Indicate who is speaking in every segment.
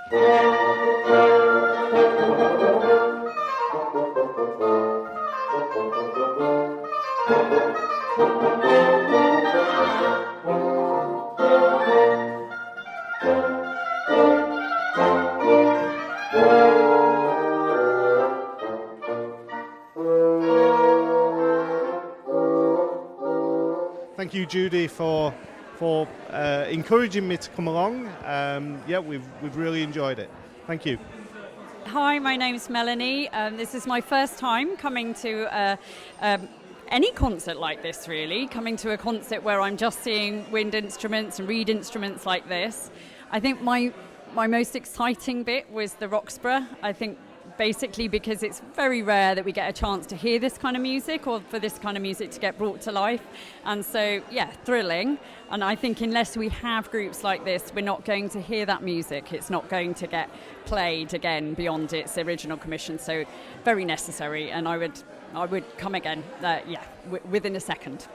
Speaker 1: Thank you, Judy, for encouraging me to come along. Yeah, we've really enjoyed it. Thank you.
Speaker 2: Hi, my name's Melanie. This is my first time coming to any concert like this, really. Coming to a concert where I'm just seeing wind instruments and reed instruments like this. I think my most exciting bit was the Roxburgh. I think basically because it's very rare that we get a chance to hear this kind of music or for this kind of music to get brought to life. And so, yeah, thrilling. And I think unless we have groups like this, we're not going to hear that music. It's not going to get played again beyond its original commission. So very necessary. And I would come again, within a second.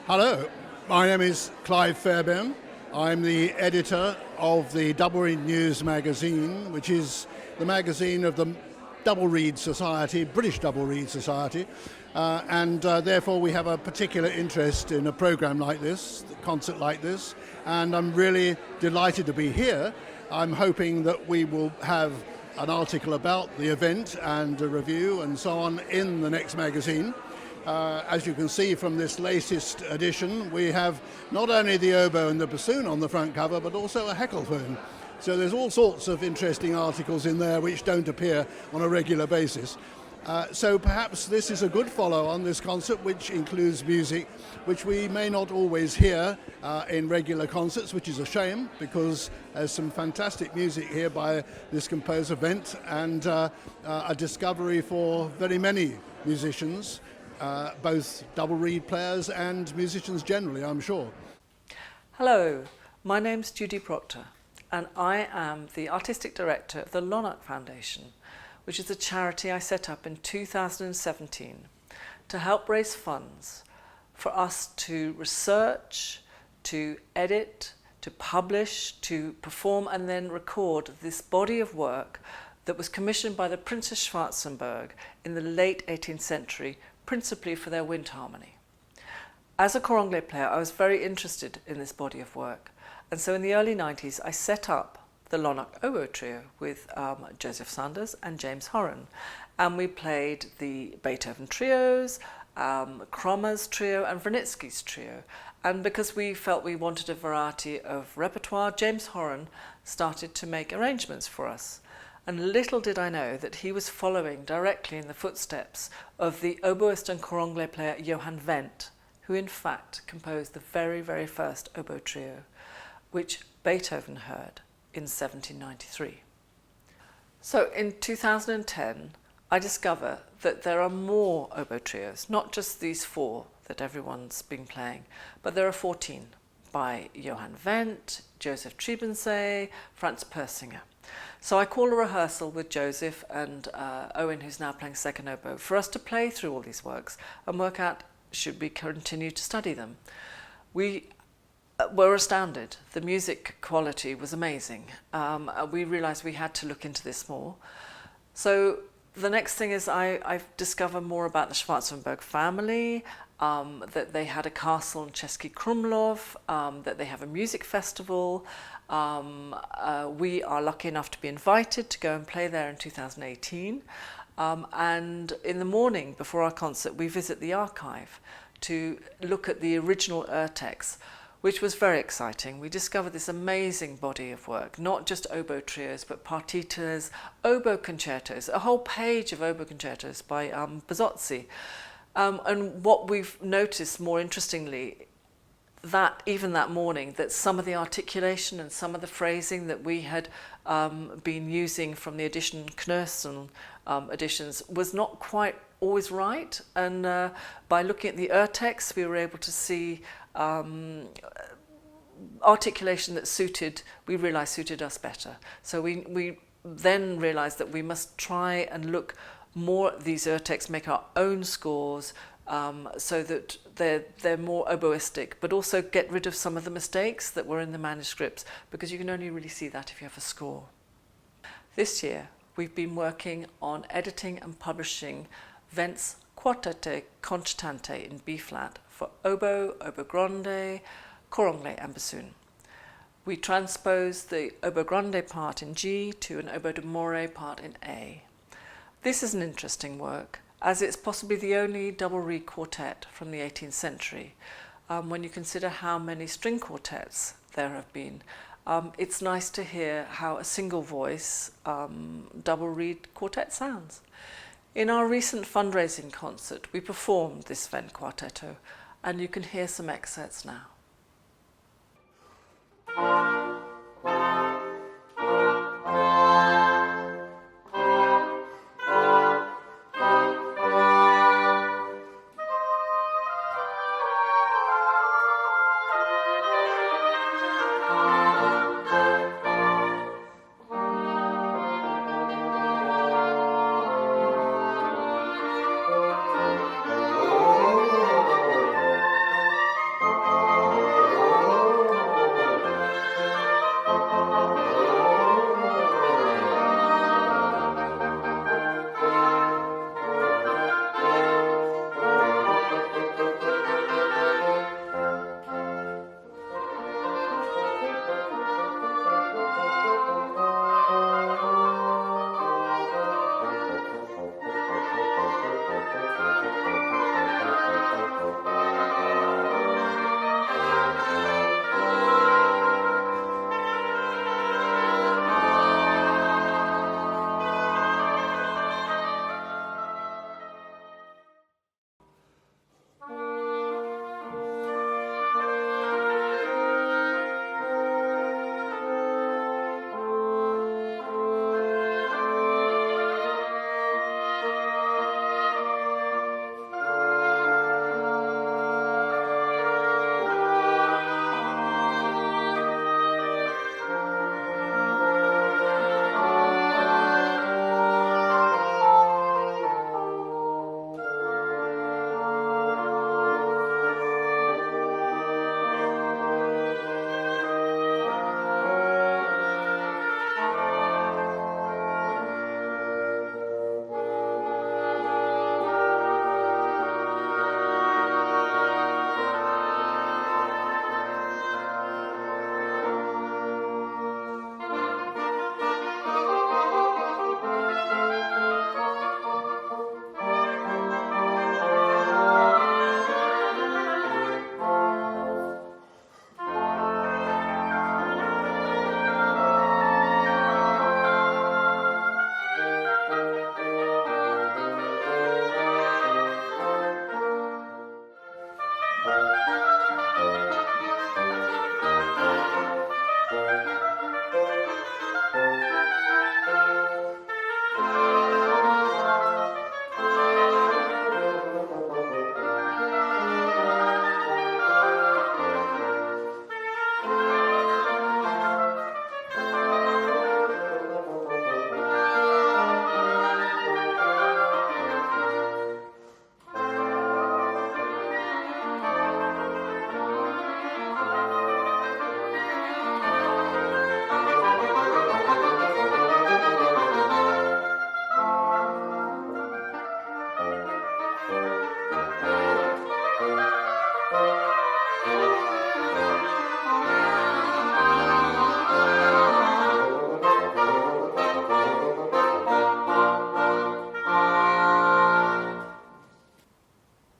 Speaker 3: Hello, my name is Clive Fairbairn. I'm the editor of the Double Reed News magazine, which is the magazine of the Double Reed Society, British Double Reed Society, and therefore we have a particular interest in a program like this, a concert like this, and I'm really delighted to be here. I'm hoping that we will have an article about the event and a review and so on in the next magazine. As you can see from this latest edition, we have not only the oboe and the bassoon on the front cover, but also a heckelphone. So there's all sorts of interesting articles in there which don't appear on a regular basis. So perhaps this is a good follow on this concert, which includes music which we may not always hear in regular concerts, which is a shame, because there's some fantastic music here by this composer Wendt, and a discovery for very many musicians. Both double reed players and musicians generally, I'm sure.
Speaker 4: Hello, my name's Judy Proctor, and I am the Artistic Director of the Lonarc Foundation, which is a charity I set up in 2017 to help raise funds for us to research, to edit, to publish, to perform and then record this body of work that was commissioned by the Prince of Schwarzenberg in the late 18th century, principally for their wind harmony. As a cor anglais player, I was very interested in this body of work, and so in the early 90s I set up the Lonarc Oboe Trio with Josef Sanders and James Horan, and we played the Beethoven trios, Krommer's trio and Wranitzky's trio, and because we felt we wanted a variety of repertoire, James Horan started to make arrangements for us. And little did I know that he was following directly in the footsteps of the oboist and cor anglais player Johann Wendt, who in fact composed the very, very first oboe trio, which Beethoven heard in 1793. So in 2010, I discover that there are more oboe trios, not just these 4 that everyone's been playing, but there are 14 by Johann Wendt, Josef Triebensee, Franz Persinger. So I call a rehearsal with Josef and Owen, who's now playing second oboe, for us to play through all these works and work out, should we continue to study them. We were astounded. The music quality was amazing. We realised we had to look into this more. So the next thing is I've discovered more about the Schwarzenberg family, that they had a castle in Český Krumlov, that they have a music festival. We are lucky enough to be invited to go and play there in 2018. And in the morning before our concert, we visit the archive to look at the original Urtext, which was very exciting. We discovered this amazing body of work, not just oboe trios, but partitas, oboe concertos, a whole page of oboe concertos by Bezzozzi. And what we've noticed more interestingly, that even that morning, that some of the articulation and some of the phrasing that we had been using from the edition Knössen editions was not quite always right. And by looking at the Urtext, we were able to see articulation that we realised suited us better. So we then realised that we must try and look more at these Urtexts, make our own scores, so that they're more oboistic, but also get rid of some of the mistakes that were in the manuscripts, because you can only really see that if you have a score. This year, we've been working on editing and publishing Wendt's Quartetto Concertante in B-flat for oboe, oboe grande, cor anglais and bassoon. We transposed the oboe grande part in G to an oboe d'amore part in A. This is an interesting work, as it's possibly the only double reed quartet from the 18th century. When you consider how many string quartets there have been, it's nice to hear how a single voice double reed quartet sounds. In our recent fundraising concert, we performed this Wendt Quartetto, and you can hear some excerpts now.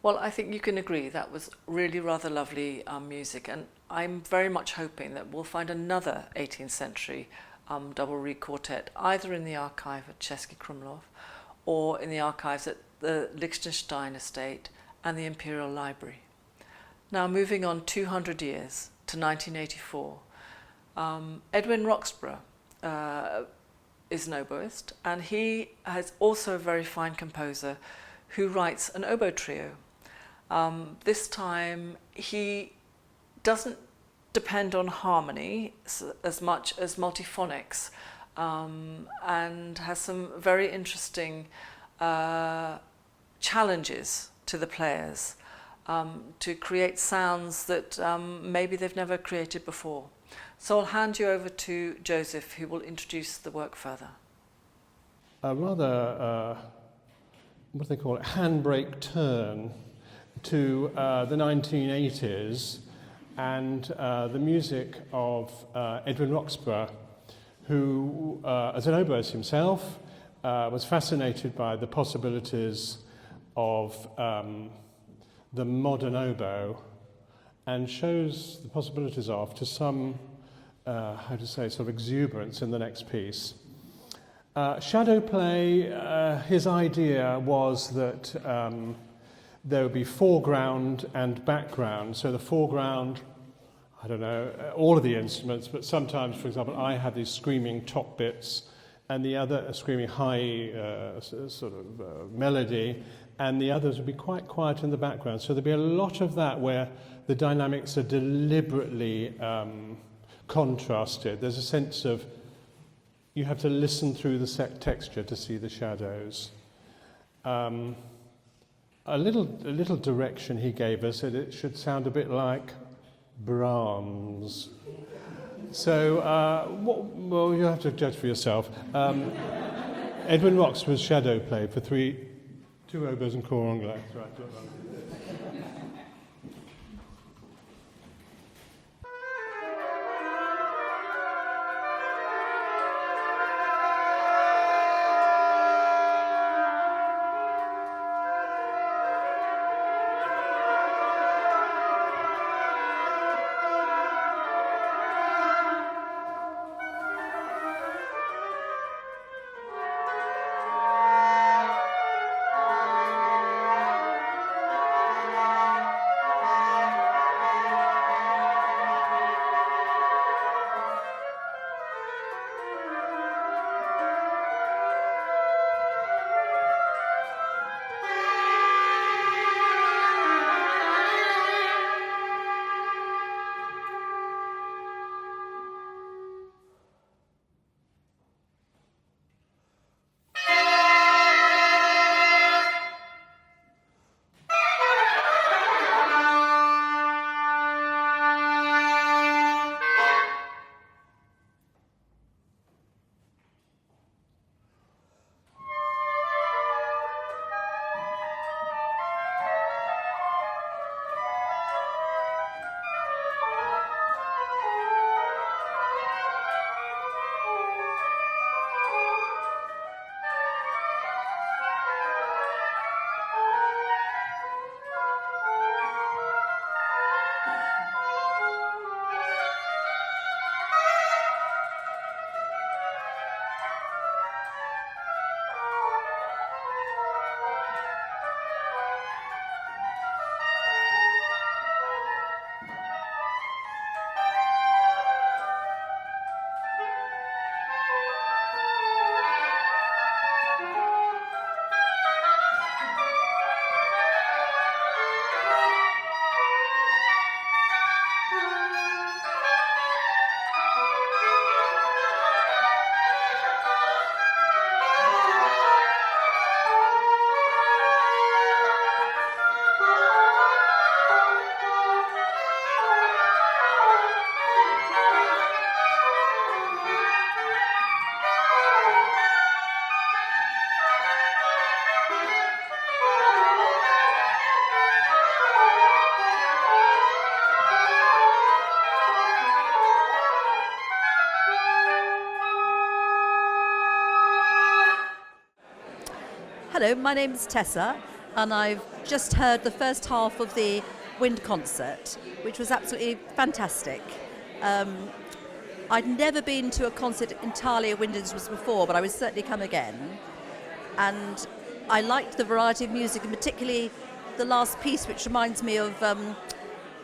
Speaker 4: Well, I think you can agree that was really rather lovely music, and I'm very much hoping that we'll find another 18th century double reed quartet either in the archive at Český Krumlov or in the archives at the Liechtenstein Estate and the Imperial Library. Now moving on 200 years to 1984, Edwin Roxburgh is an oboist, and he is also a very fine composer who writes an oboe trio. This time he doesn't depend on harmony as much as multiphonics, and has some very interesting challenges to the players to create sounds that maybe they've never created before. So I'll hand you over to Josef, who will introduce the work further.
Speaker 5: A rather, what do they call it, handbrake turn to the 1980s and the music of Edwin Roxburgh, who, as an oboist himself, was fascinated by the possibilities of the modern oboe and shows the possibilities of to some, sort of exuberance in the next piece. Shadow play, his idea was that there would be foreground and background. So the foreground, I don't know, all of the instruments, but sometimes, for example, I had these screaming top bits and the other screaming high melody, and the others would be quite quiet in the background. So there'd be a lot of that where the dynamics are deliberately contrasted. There's a sense of you have to listen through the texture to see the shadows. A little direction he gave us that it should sound a bit like Brahms. So, well, you have to judge for yourself. Edwin Roxburgh's shadow play for two oboes and cor Anglais. Right.
Speaker 6: Hello, my name's Tessa, and I've just heard the first half of the wind concert, which was absolutely fantastic. I'd never been to a concert entirely of wind instruments before, but I would certainly come again. And I liked the variety of music, and particularly the last piece, which reminds me of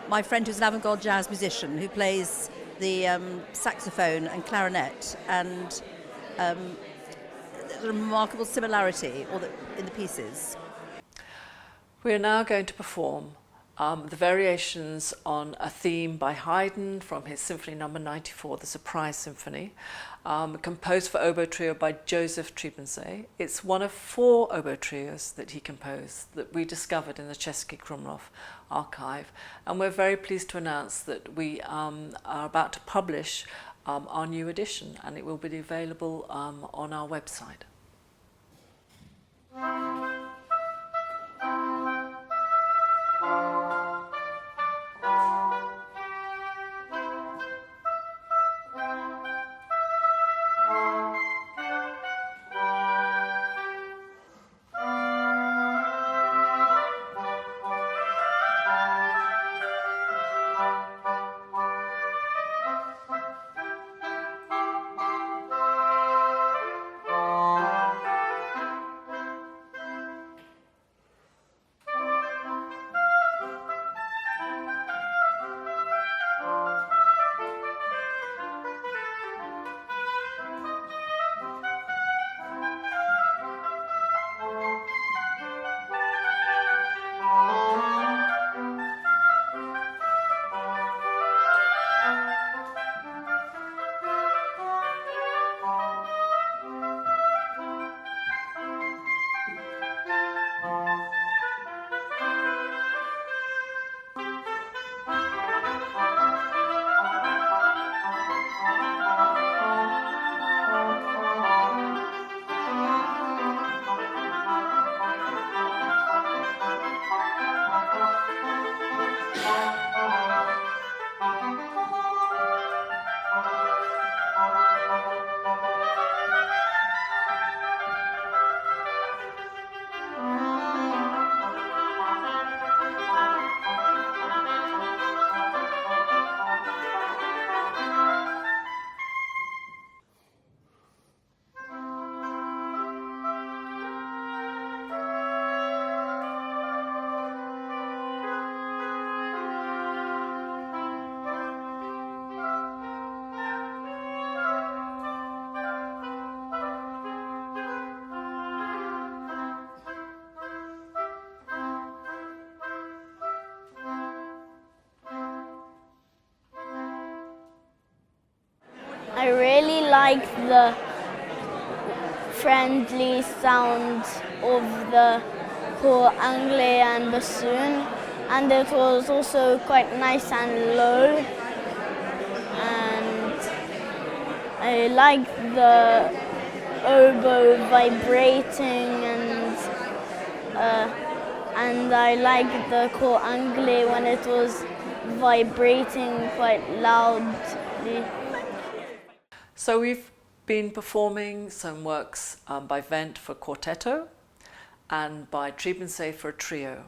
Speaker 6: my friend who's an avant-garde jazz musician who plays the saxophone and clarinet, and there's a remarkable similarity in the pieces.
Speaker 4: We are now going to perform the variations on a theme by Haydn from his Symphony number 94, the Surprise Symphony, composed for oboe trio by Josef Triebensee. It's one of 4 oboe trios that he composed that we discovered in the Český Krumlov archive, and we're very pleased to announce that we are about to publish our new edition, and it will be available on our website.
Speaker 7: I really like the friendly sound of the cor Anglais and bassoon, and it was also quite nice and low, and I like the oboe vibrating, and I like the cor Anglais when it was vibrating quite loudly.
Speaker 4: So we've been performing some works by Wendt for Quartetto and by Triebensee for a trio.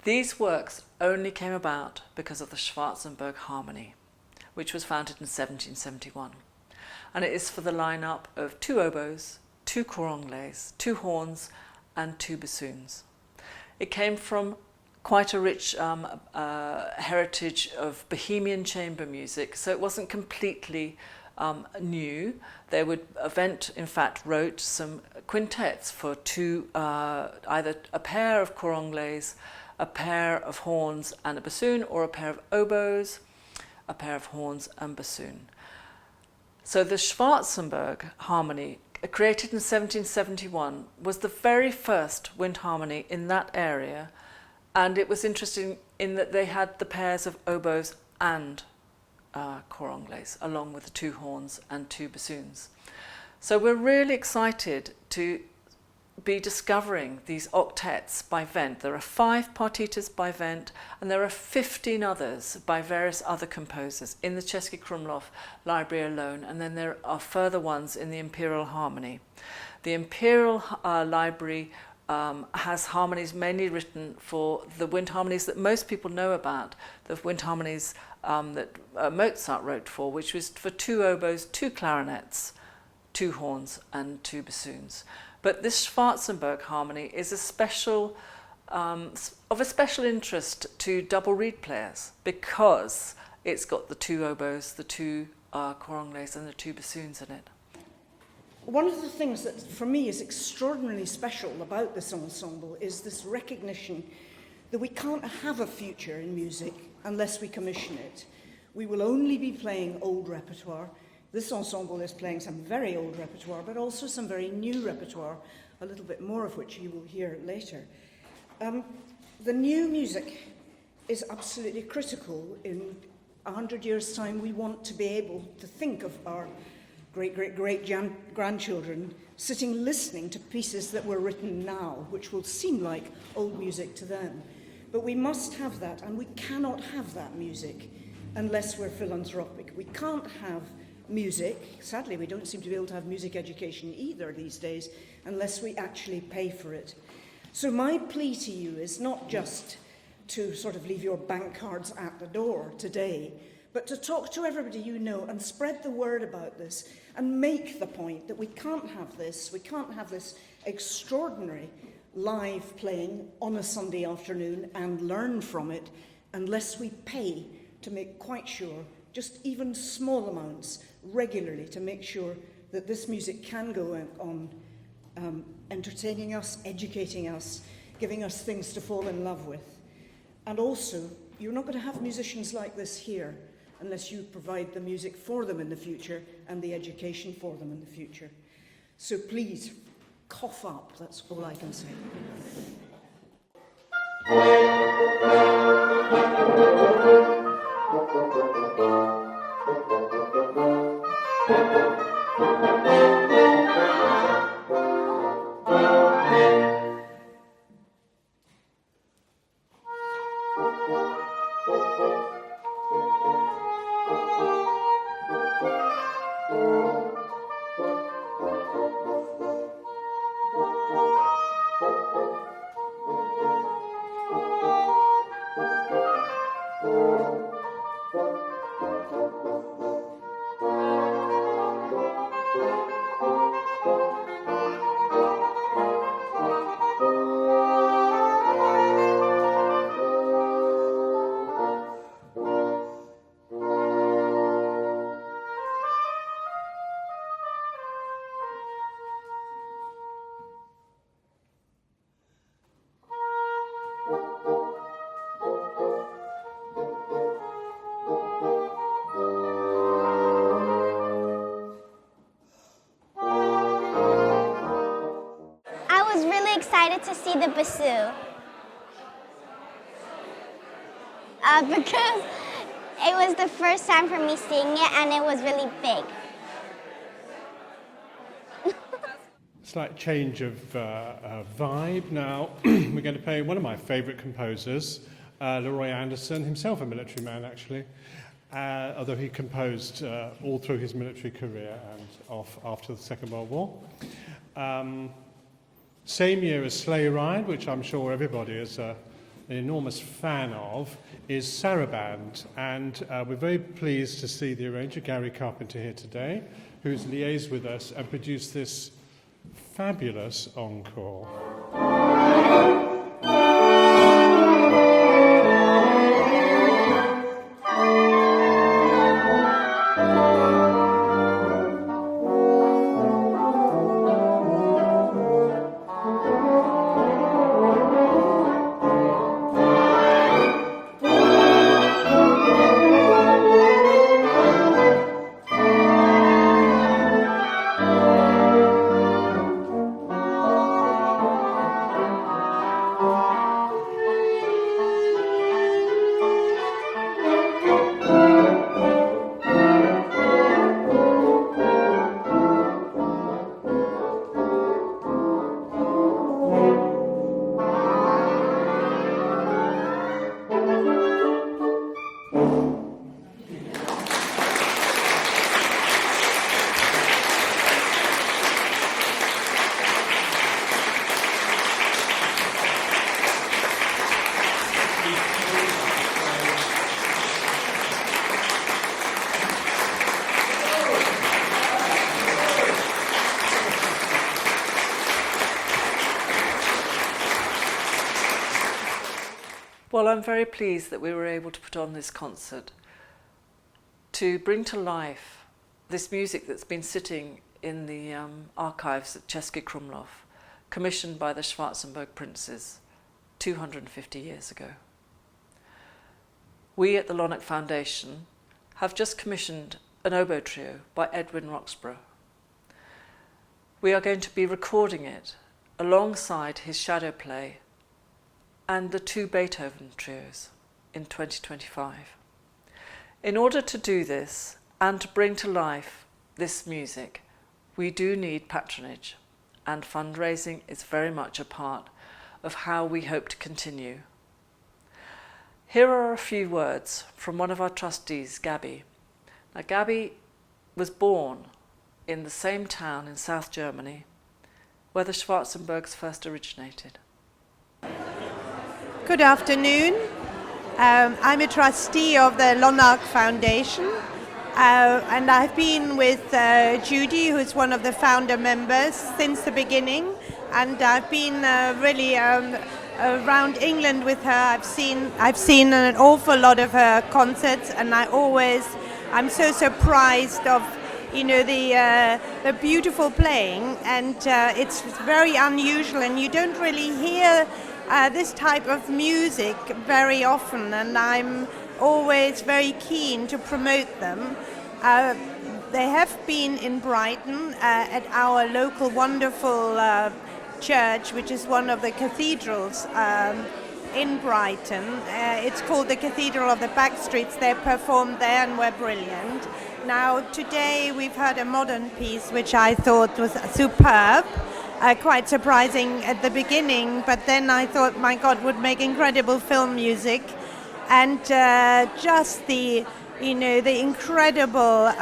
Speaker 4: These works only came about because of the Schwarzenberg Harmonie, which was founded in 1771. And it is for the lineup of 2 oboes, 2 cor Anglais, 2 horns and 2 bassoons. It came from quite a rich heritage of Bohemian chamber music, so it wasn't completely new. Wendt, in fact, wrote some quintets for 2, either a pair of cor Anglais, a pair of horns and a bassoon, or a pair of oboes, a pair of horns and bassoon. So the Schwarzenberg Harmonie, created in 1771, was the very first wind harmony in that area, and it was interesting in that they had the pairs of oboes and cor Anglais, along with the 2 horns and 2 bassoons. So we're really excited to be discovering these octets by Wendt. There are 5 partitas by Wendt, and there are 15 others by various other composers in the Český Krumlov library alone, and then there are further ones in the Imperial Harmony. The Imperial Library has harmonies mainly written for the wind harmonies that most people know about, the wind harmonies that Mozart wrote for, which was for 2 oboes, 2 clarinets, 2 horns and 2 bassoons. But this Schwarzenberg Harmonie is of a special interest to double reed players because it's got the 2 oboes, the 2 cor Anglais and the 2 bassoons in it.
Speaker 8: One of the things that for me is extraordinarily special about this ensemble is this recognition that we can't have a future in music unless we commission it. We will only be playing old repertoire. This ensemble is playing some very old repertoire, but also some very new repertoire, a little bit more of which you will hear later. The new music is absolutely critical. In 100 years' time, we want to be able to think of our great-great-great-grandchildren sitting listening to pieces that were written now, which will seem like old music to them. But we must have that, and we cannot have that music unless we're philanthropic. We can't have music, sadly we don't seem to be able to have music education either these days, unless we actually pay for it. So my plea to you is not just to sort of leave your bank cards at the door today, but to talk to everybody you know and spread the word about this and make the point that we can't have this extraordinary live playing on a Sunday afternoon and learn from it unless we pay to make quite sure, just even small amounts regularly, to make sure that this music can go on entertaining us, educating us, giving us things to fall in love with. And also, you're not going to have musicians like this here unless you provide the music for them in the future and the education for them in the future. So please, cough up, that's all I can say.
Speaker 7: To see the bassoon because it was the first time for me seeing it and it was really big.
Speaker 5: Slight change of vibe now. We're going to play one of my favourite composers, Leroy Anderson, himself a military man actually, although he composed all through his military career and off after the Second World War. Same year as Sleigh Ride, which I'm sure everybody is an enormous fan of, is Saraband. And we're very pleased to see the arranger, Gary Carpenter, here today, who's liaised with us and produced this fabulous encore.
Speaker 4: Well, I'm very pleased that we were able to put on this concert to bring to life this music that's been sitting in the archives at Český Krumlov, commissioned by the Schwarzenberg princes 250 years ago. We at the Lonarc Foundation have just commissioned an oboe trio by Edwin Roxburgh. We are going to be recording it alongside his shadow play and the 2 Beethoven trios in 2025. In order to do this and to bring to life this music, we do need patronage, and fundraising is very much a part of how we hope to continue. Here are a few words from one of our trustees, Gabby. Now, Gabby was born in the same town in South Germany where the Schwarzenbergs first originated.
Speaker 9: Good afternoon. I'm a trustee of the Lonarc Foundation, and I've been with Judy, who's one of the founder members, since the beginning, and I've been really around England with her. I've seen an awful lot of her concerts, and I'm so surprised of the beautiful playing, and it's very unusual, and you don't really hear this type of music very often, and I'm always very keen to promote them. They have been in Brighton at our local wonderful church, which is one of the cathedrals in Brighton. It's called the Cathedral of the Backstreets. They performed there and were brilliant. Now today we've heard a modern piece which I thought was superb. Quite surprising at the beginning, but then I thought, my God, would make incredible film music, and just the incredible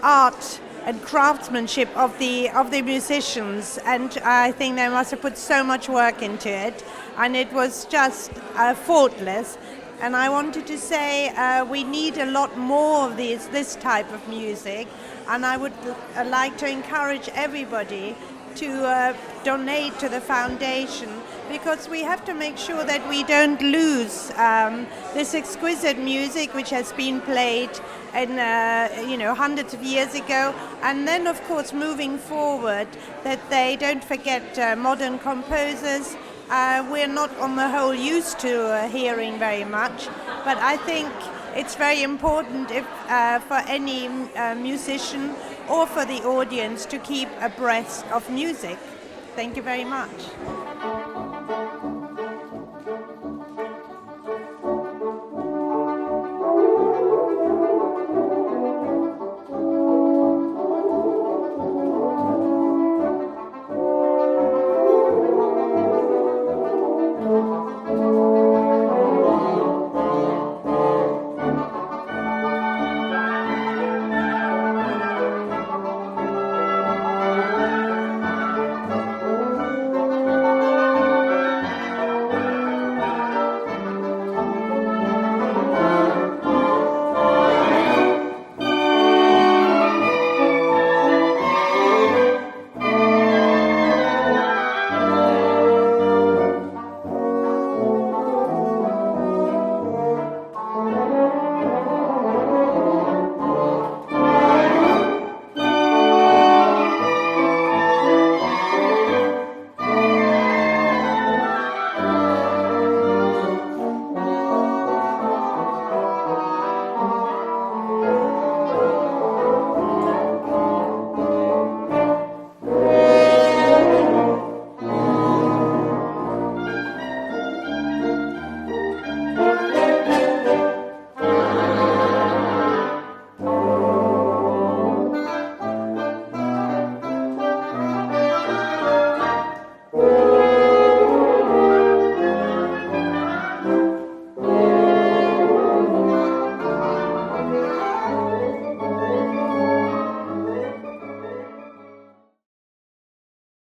Speaker 9: art and craftsmanship of the musicians, and I think they must have put so much work into it, and it was just faultless. And I wanted to say we need a lot more of this type of music, and I would like to encourage everybody to donate to the foundation, because we have to make sure that we don't lose this exquisite music which has been played in hundreds of years ago, and then of course moving forward that they don't forget modern composers. We're not on the whole used to hearing very much, but I think it's very important for any musician or for the audience to keep abreast of music. Thank you very much.